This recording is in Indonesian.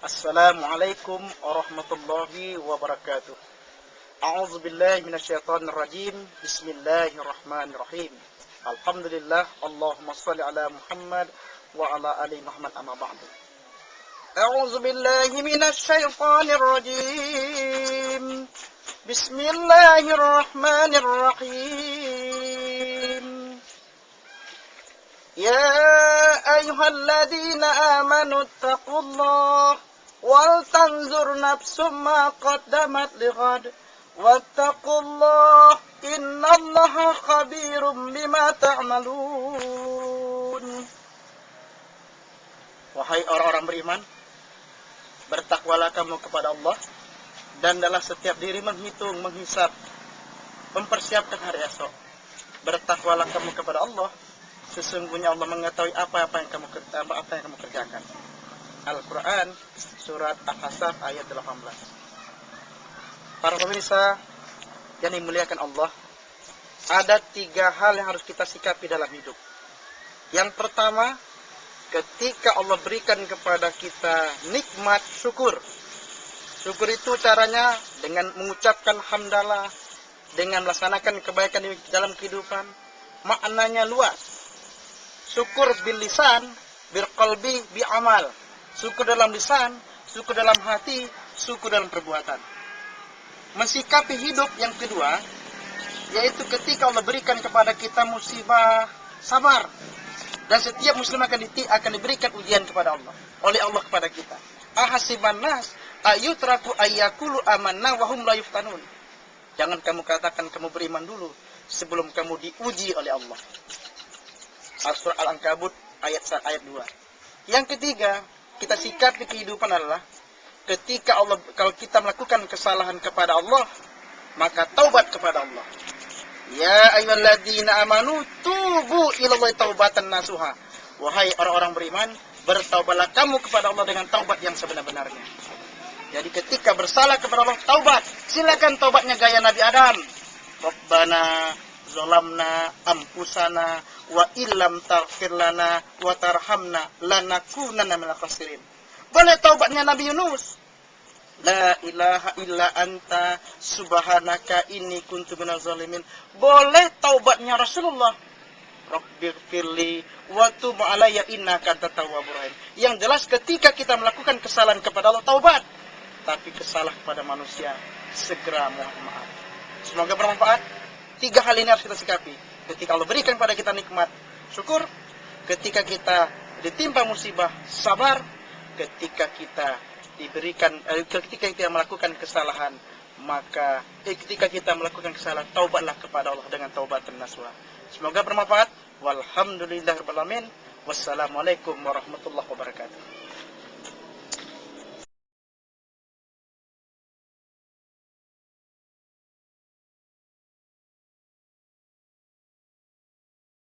Assalamualaikum warahmatullahi wabarakatuh. A'udzu billahi minasyaitonir rajim. Bismillahirrahmanirrahim. Alhamdulillah, Allahumma shalli ala Muhammad wa ala ali Muhammad amma ba'du. A'udzu billahi minasyaitonir rajim. Bismillahirrahmanirrahim. يا أيها الذين آمنوا اتقوا الله ولتنظر نفس ما قدمت لغد واتقوا الله إن الله خبير بما تعملون. Wahai orang-orang beriman, bertakwalah kamu kepada Allah, dan dalam setiap diri menghitung, menghisap, mempersiapkan hari esok. Bertakwalah kamu kepada Allah, sesungguhnya Allah mengetahui apa yang kamu kerjakan. Al-Quran surat Al-Ahzab ayat 18. Para pemirsa yang dimuliakan Allah, ada 3 hal yang harus kita sikapi dalam hidup. Yang pertama, ketika Allah berikan kepada kita nikmat, syukur. Syukur itu caranya dengan mengucapkan hamdalah, dengan melaksanakan kebaikan di dalam kehidupan. Maknanya luas. Syukur bil lisan, bil qalbi, bi amal. Syukur dalam lisan, syukur dalam hati, syukur dalam perbuatan. Mensikapi hidup yang kedua, yaitu ketika Allah berikan kepada kita musibah, sabar. Dan setiap muslim akan diberikan ujian kepada Allah, oleh Allah kepada kita. Ahasiban nas ayutraku ayyakulu amanna wa hum la yuftanun. Jangan kamu katakan kamu beriman dulu sebelum kamu diuji oleh Allah. Surah Al-Ankabut ayat 2. Yang ketiga, kita sikapi kehidupan adalah ketika kalau kita melakukan kesalahan kepada Allah, maka taubat kepada Allah. Ya ayyuhalladzina amanu tubu ilallahi taubatan nasuha. Wahai orang-orang beriman, bertaubatlah kamu kepada Allah dengan taubat yang sebenar-benarnya. Jadi ketika bersalah kepada Allah, taubat. Silakan taubatnya gaya Nabi Adam. Rabbana zalamna anfusana wa illam taghfir lana wa tarhamna lanakunanna minal khasirin. Boleh taubatnya Nabi Yunus. La ilaha illa anta subhanaka inni kuntu minaz zalimin. Boleh taubatnya Rasulullah. Rabbighfirli wa tub alayya innaka antat tawwabur rahim. Yang jelas ketika kita melakukan kesalahan kepada Allah, taubat. Tapi kesalahan kepada manusia, segera mohon maaf. Semoga bermanfaat. 3 hal ini harus kita sikapi. Ketika Allah berikan pada kita nikmat, syukur. Ketika kita ditimpa musibah, sabar. Ketika kita melakukan kesalahan, maka ketika kita melakukan kesalahan, taubatlah kepada Allah dengan taubatan nasuha. Semoga bermanfaat. Walhamdulillahirabbil alamin. Wassalamualaikum warahmatullahi wabarakatuh.